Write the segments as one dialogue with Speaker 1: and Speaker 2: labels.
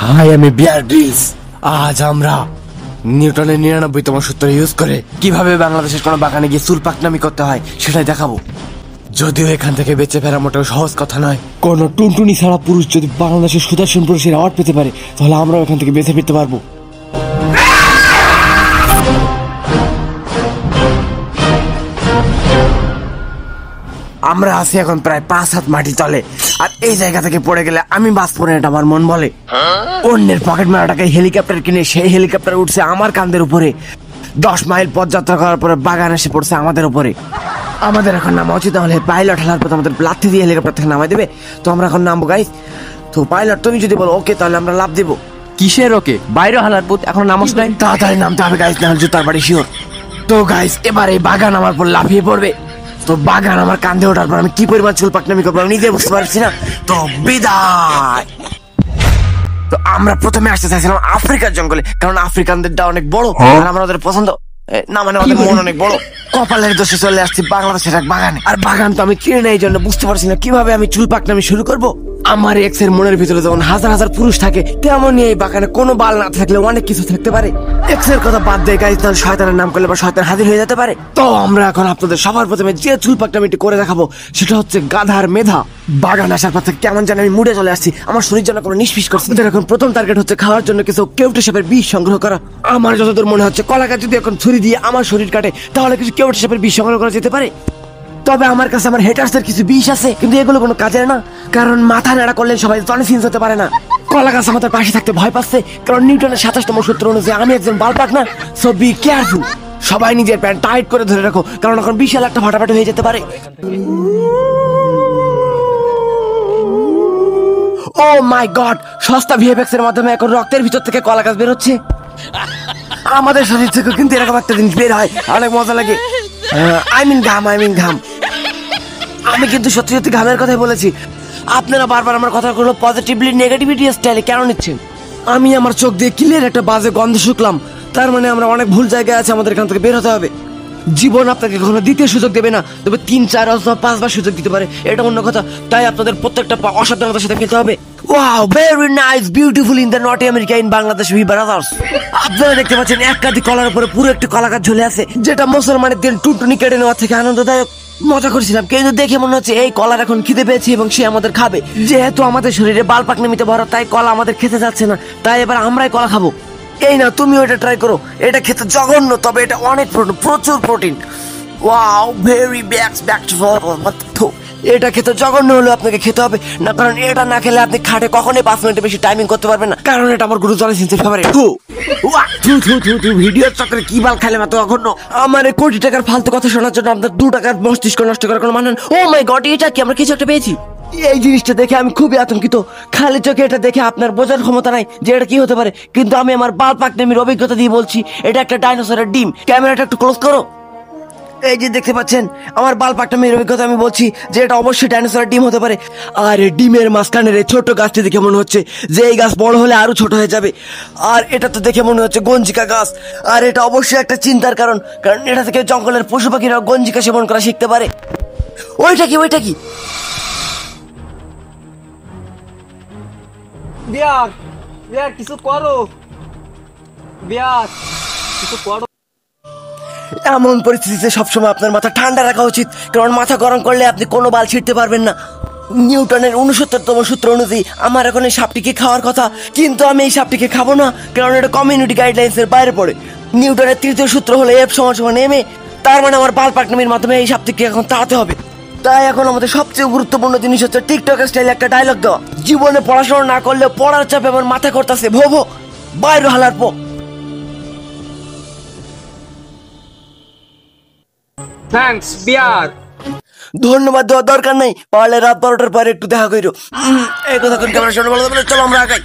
Speaker 1: High, আমি Bear Grylls. আজ আমরা নিউটনের 99তম সূত্র ইউজ করে কিভাবে বাংলাদেশের কোনো বাগানে গিয়ে চুল পাকনামি করতে হয় সেটাই দেখাবো। যদিও এখান থেকে বেঁচে ফেরা মোটেও সহজ কথা নয়। কোন টুনটুনি ছাড়া পুরুষ যদি বাংলাদেশের সুদর্শন পুরুষের অ্যাওয়ার্ড পেতে পারে তাহলে আমরাও এখান থেকে বেঁচে ফিরতে পারবো। আমরা আছি এখন প্রায় 5 হাত মাটি তলে, আর এই জায়গা থেকে পড়ে গেলে আমি বাঁচবো না, এটা আমার মন বলে। অন্যের পকেট মারাটাকে হেলিকপ্টার কিনে সেই হেলিকপ্টার উঠছে আমার কাঁধের উপরে। 10 মাইল পথযাত্রা করার পরে বাগান এসে পড়ছে আমাদের উপরে। আমাদের এখন নামা উচিত, তাহলে পাইলট হেলার পর আমাদের লাথি দিয়ে হেলিকপ্টার থেকে নামাই দেবে। তো আমরা এখন নামবো গাইস। তো পাইলট তুমি যদি বলো ওকে, তাহলে আমরা লাভ দেবো।
Speaker 2: কিসের ওকে? বাইরে হালার পুত, এখন নামস নাই?
Speaker 1: তাড়াতাড়ি নামতে হবে গাইস, নাহলে জুতার বাড়ি শিওর। তো গাইস, এবার এই বাগান আমার পর লাফিয়ে পড়বে। তো বাগান আমার কাঁধে ওঠার পর আমি কি পরিমাণ চুল পাকনামি করবো আমি নিজে বুঝতে পারছি না। তো বিদায়। তো আমরা প্রথমে আসতে চাইছিলাম আফ্রিকার জঙ্গলে, কারণ আফ্রিকানদেরটা অনেক বড় আর আমরা ওদের পছন্দ না, মানে ওদের মন অনেক বড়। কপালের দোষে চলে আসছি বাংলাদেশের এক বাগানে, আর বাগান তো আমি কিনে নেই, এই জন্য বুঝতে পারছি না কিভাবে আমি চুল পাকনামি শুরু করবো। আমার এক্স এর মনের ভিতরে যেমন হাজার হাজার পুরুষ থাকে, তেমনই এই বাগানে কোনো বাল না থাকলে অনেক কিছু থাকতে পারে। এক্স এর কথা বাদ দিয়ে গাইস, তাহলে শয়তানের নাম করলে বা শয়তান হাজির হয়ে যেতে পারে। তো আমরা এখন আপনাদের সবার প্রথমে যে চুল পাকনামিটি করে দেখাবো সেটা হচ্ছে গাধার মেধা। বাগান আসার পর থেকে কেমন জানি আমি মুডে চলে আসছি, আমার শরীর যেন কোনো নিষ্পিস করছে। এখন প্রথম টার্গেট হচ্ছে খাওয়ার জন্য কিছু কেউটে সাপের বিষ সংগ্রহ করা। আমার যতদূর মনে হচ্ছে কলা গাছ যদি এখন ছুরি দিয়ে আমার শরীর কাটে তাহলে কিছু কেউটে সাপের বিষ সংগ্রহ করা যেতে পারে। তবে আমার কাছে আমার হেটার্সের কিছু বিষ আছে, কিন্তু এগুলো কোনো কাজের না, কারণ মাথা নাড়া করলে সবাই জনে সিনস হতে পারে না। কলা গাছ আমাদের পাশে থাকতে ভয় পাচ্ছে, কারণ নিউটনের 27তম সূত্র অনুযায়ী আমি একজন বালপাক না। So be careful. সবাই নিজের প্যান্ট টাইট করে ধরে রাখো, কারণ এখন বিশাল একটা ফাটাফাটি হয়ে যেতে পারে। ও মাই গড, সস্তা ভিএফএক্স এর মাধ্যমে এখন রক্তের ভিতর থেকে কলা গাছ বের হচ্ছে। আমাদের শরীর থেকে কিন্তু এরকম একটা জিনিস বের হয়, অনেক মজা লাগে। আই মিন ঘাম। আমি কিন্তু সত্যি সত্যি ঘামের কথাই বলেছি। আপনারা বারবার আমার কথাগুলো পজিটিভলি নেগেটিভিটি স্টাইলে কেন নিচ্ছেন? আমি আমার চোখ দিয়ে ক্লিয়ার একটা বাজে গন্ধ শুকলাম, তার মানে আমরা অনেক ভুল জায়গায় আছে, আমাদের এখান থেকে বের হতে হবে। জীবন আপনাকে কখনো দ্বিতীয় সুযোগ দেবে না, তবে 3, 4 অথবা 5 বার সুযোগ দিতে পারে, এটা অন্য কথা। তাই আপনাদের প্রত্যেকটা পা অসাবধানতার সাথে খেলতে হবে। Wow, very nice, beautiful in the north America, in Bangladesh we brothers. আপনারা দেখতে পাচ্ছেন এক কাঁদি কলার উপরে পুরো একটি কলা গাছ ঝুলে আছে, যেটা মুসলমানের দিন টুনটুনি কেটে নেওয়ার থেকে আনন্দদায়ক। মজা করছিলাম, কিন্তু দেখে মনে হচ্ছে এই কলার এখন খিদে পেয়েছে এবং সে আমাদের খাবে। যেহেতু আমাদের শরীরে বাল পাকনামিতে ভরা, তাই কলা আমাদের খেতে যাচ্ছে না, তাই এবার আমরাই কলা খাবো। এই না, তুমি ওটা ট্রাই করো। এটা খেতে জঘন্য, তবে এটা অনেক প্রচুর প্রোটিন। ওয়াও, ভেরি এটা খেতে জঘন্য হলেও আপনাকে খেতে হবে না, কারণ এটা না খেলে আপনি খাটে কখনোই 5 মিনিটের বেশি টাইমিং করতে পারবেন না, কারণ এটা আমার গুরু জলে চিনতে পারে। ভিডিওর চক্করে কি বাল খাইলে এত জঘন্য। আমার এই কোটি টাকার ফালতু কথা শোনার জন্য আপনার 2 টাকার মস্তিষ্ক নষ্ট করার কোনো মানে। ও মাই গড, এটা কি আমরা কিছু একটা পেয়েছি? এই জিনিসটা দেখে আমি খুবই আতঙ্কিত। খালি চোখে এটা দেখে আপনার বোঝার ক্ষমতা নাই যে এটা কি হতে পারে, কিন্তু আমি আমার বাল পাকনামির অভিজ্ঞতা দিয়ে বলছি, এটা একটা ডাইনোসরের ডিম। ক্যামেরাটা একটু ক্লোজ করো। এই যে দেখতে পাচ্ছেন আমার বাল পাকনামির অভিজ্ঞতা, আমি বলছি যে এটা অবশ্যই ডাইনোসরের ডিম হতে পারে। আর এই ডিমের মাঝখানের এই ছোট্ট গাছটি দেখে মনে হচ্ছে যে এই গাছ বড় হলে আরো ছোট হয়ে যাবে। আর এটা তো দেখে মনে হচ্ছে গঞ্জিকা গাছ, আর এটা অবশ্যই একটা চিন্তার কারণ, কারণ এটা থেকে জঙ্গলের পশু পাখিরা গঞ্জিকা সেবন করা শিখতে পারে। ওইটা কি?
Speaker 2: বিয়ার কিছু করো, বিয়ার কিছু করো।
Speaker 1: এমন পরিস্থিতিতে সবসময় আপনার মাথা ঠান্ডা রাখা উচিত, কারণ মাথা গরম করলে আপনি কোনো বাল ছিঁড়তে পারবেন না। নিউটনের 69তম সূত্র অনুযায়ী আমার এখন এই সাপটিকে খাওয়ার কথা, কিন্তু আমি এই সাপটিকে খাবো না, কারণ এটা কমিউনিটি গাইডলাইন্স এর বাইরে পড়ে। নিউটনের 3য় সূত্র হলো F = ma, তার মানে আমার বাল পাকনামির মাধ্যমে এই সাপটিকে এখন তাড়াতে হবে। তাই এখন আমাদের সবচেয়ে গুরুত্বপূর্ণ জিনিস হচ্ছে টিকটক স্টাইলে একটা ডায়লগ দেওয়া। জীবনে পড়াশোনা না করলে পড়ার চাপে আমার মাথা করতেছে ভো বাইরে হালার পো।
Speaker 2: থ্যাঙ্কস বিয়ার।
Speaker 1: ধন্যবাদ দেওয়ার দরকার নাই, পারলে রাত 12টার পরে একটু দেখা করো। এই কথা কোন ক্যামেরা সামনে বলা যাবে না, চলো আমরা আগাই।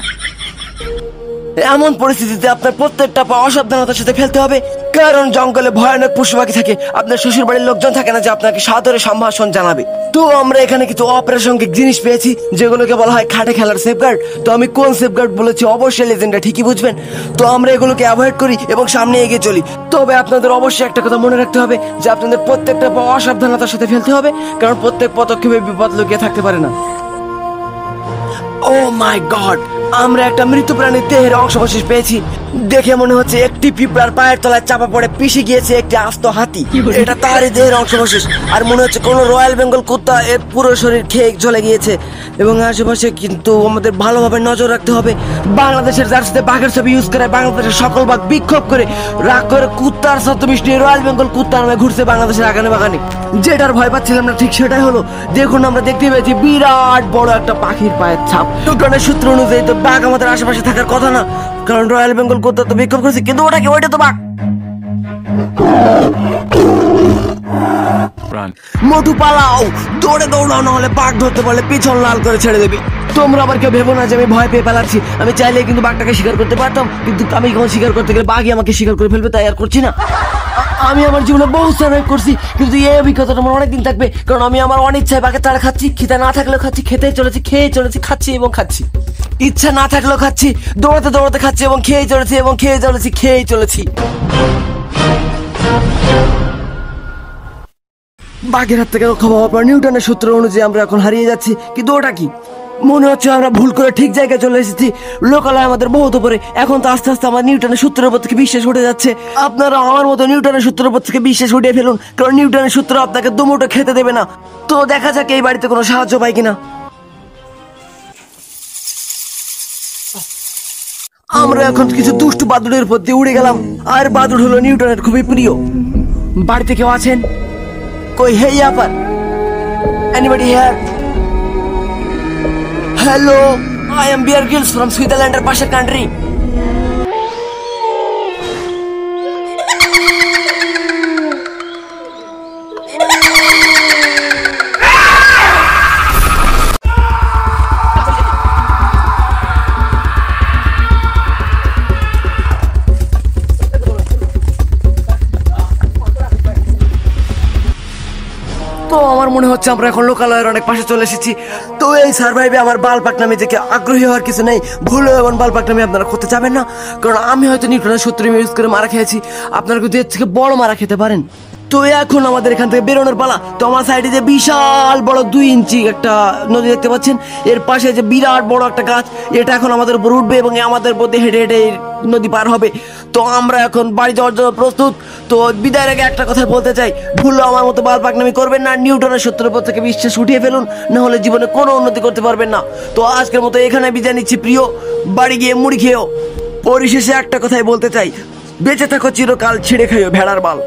Speaker 1: এমন পরিস্থিতিতে আপনার প্রত্যেকটা পা অসাবধানতার সাথে ফেলতে হবে, কারণ জঙ্গলে ভয়ানক পশু পাখি থাকে। আপনার শ্বশুর বাড়ির লোকজন থাকে না যে আপনাকে সাদরে সম্ভাষণ জানাবে। তো আমরা এখানে কিছু অপ্রাসঙ্গিক জিনিস পেয়েছি, যেগুলোকে বলা হয় খাটে খেলার সেফগার্ড। তো আমি কোন সেফগার্ড বলেছি অবশ্যই লেজেন্ডটা ঠিকই বুঝবেন। তো আমরা এগুলোকে অ্যাভয়েড করি এবং সামনে এগিয়ে চলি। তবে আপনাদের অবশ্যই একটা কথা মনে রাখতে হবে যে আপনাদের প্রত্যেকটা পা অসাবধানতার সাথে ফেলতে হবে, কারণ প্রত্যেক পদক্ষেপে বিপদ লুকিয়ে থাকতে পারে না। ও মাই গড, আমরা একটা মৃত প্রাণীর দেহের অংশবিশেষ পেয়েছি। দেখে মনে হচ্ছে একটি পিঁপড়ার পায়ের তলায় চাপা পড়ে পিষে গিয়েছে একটি আস্ত হাতি। এটা তারই দেহের অংশবিশেষ। আর মনে হচ্ছে কোনো রয়্যাল বেঙ্গল কুত্তা এর পুরো শরীর খেয়ে জ্বলে গিয়েছে। এবং আশেপাশে কিন্তু আমাদের ভালোভাবে নজর রাখতে হবে। বাংলাদেশের জার্সিতে বাঘের ছবি ইউজ করে বাংলাদেশের সকল বাঘ বিক্ষোভ করে রাগ করে কুত্তার ছদ্মবেশ নিয়ে রয়্যাল বেঙ্গল কুত্তা নামে ঘুরছে বাংলাদেশের আগানে বাগানে। যেটার ভয় পাচ্ছিলাম না ঠিক সেটাই হলো। দেখুন আমরা দেখতে পেয়েছি বিরাট বড় একটা পাখির পায়ের ছাপ। নিউটনের সূত্র অনুযায়ী তো বাঘ আমাদের আশেপাশে থাকার কথা না, কারণ রয়্যাল বেঙ্গল কুত্তা তো বিক্ষোভ করেছে। কিন্তু ওটা কি? ওইটা তো বাঘ। মোটু পালাও, দৌড়ে দৌড়াও, না হলে বাঘ ধরতে পারলে পিছন লাল করে ছেড়ে দেবে। তোমরা আবার কেউ ভেবো না যে আমি ভয় পেয়ে পালাচ্ছি। আমি চাইলে কিন্তু বাঘটাকে শিকার করতে পারতাম, কিন্তু আমি যখন শিকার করতে গেলে বাঘই আমাকে শিকার করে ফেলবে, তাই আর করছি না। আমি আমার জীবনে বহু সার্ভাইভ করছি, কিন্তু এই অভিজ্ঞতাটা আমার অনেকদিন থাকবে, কারণ আমি আমার অনিচ্ছায় বাঘের তাড়া খাচ্ছি। খিদে না থাকলেও খাচ্ছি, খেতেই চলেছি, খেয়ে চলেছি, খাচ্ছি এবং খাচ্ছি। ইচ্ছা না থাকলেও খাচ্ছি, দৌড়াতে দৌড়াতে খাচ্ছি এবং খেয়ে চলেছি এবং খেয়ে চলেছি, খেয়েই চলেছি। বাঘের হাত থেকে রক্ষা পাওয়ার পর নিউটনের সূত্র অনুযায়ী আমরা এখন হারিয়ে যাচ্ছি। কিন্তু ওটা কি? মনে হচ্ছে আমরা ভুল করে ঠিক জায়গায় চলে এসেছি। লোকালয় আমাদের বহুত উপরে। এখন তো আস্তে আস্তে আমার নিউটনের সূত্রের উপর থেকে বিশ্বাস উঠে যাচ্ছে। আপনারা আমার মতো নিউটনের সূত্রের উপর থেকে বিশ্বাস উঠিয়ে ফেলুন, কারণ নিউটনের সূত্র আপনাকে দুমুটো খেতে দেবে না। তো দেখা যাক এই বাড়িতে কোনো সাহায্য পাই কিনা। আমরা এখন কিছু দুষ্টু বাদুড়ের উপর দিয়ে উড়ে গেলাম। আর বাদুড় হলো নিউটনের খুবই প্রিয়। বাড়িতে কেউ আছেন? কই হে यहाँ पर anybody here? Hello, I am Bear Grylls from Switzerland এর পাশের কান্ট্রি। তো আমার মনে হচ্ছে আমরা এখন লোকালয়ের অনেক পাশে চলে এসেছি। তো এই সার্ভাইভে আমার বাল পাকনামি থেকে আগ্রহী হওয়ার কিছু নেই। ভুলেও এমন বাল পাকনামি আপনারা করতে যাবেন না, কারণ আমি হয়তো নিউটনের সূত্র ইউজ করে মারা খেয়েছি, আপনারা কিন্তু এর থেকে বড় মারা খেতে পারেন। তো এখন আমাদের এখান থেকে বেরোনোর পালা। তো আমার সাইডে যে বিশাল বড় 2 ইঞ্চি একটা নদী দেখতে পাচ্ছেন, এর পাশে যে বিরাট বড় একটা গাছ, এটা এখন আমাদের উপর উঠবে এবং আমাদের প্রতি হেঁটে হেঁটে নদী পার হবে। তো আমরা এখন বাড়ি যাওয়ার জন্য প্রস্তুত। তো বিদায়ের আগে একটা কথা বলতে চাই, ভুলও আমার মতো বাল পাকনামি করবেন না। নিউটনের সূত্রের উপর থেকে বিশ্বাস উঠিয়ে ফেলুন, না হলে জীবনে কোনো উন্নতি করতে পারবেন না। তো আজকের মতো এখানে বিদায় নিচ্ছি প্রিয়। বাড়ি গিয়ে মুড়ি খেয়েও। পরিশেষে একটা কথাই বলতে চাই, বেঁচে থাকো চিরকাল, ছিঁড়ে খাইও ভেড়ার বাল।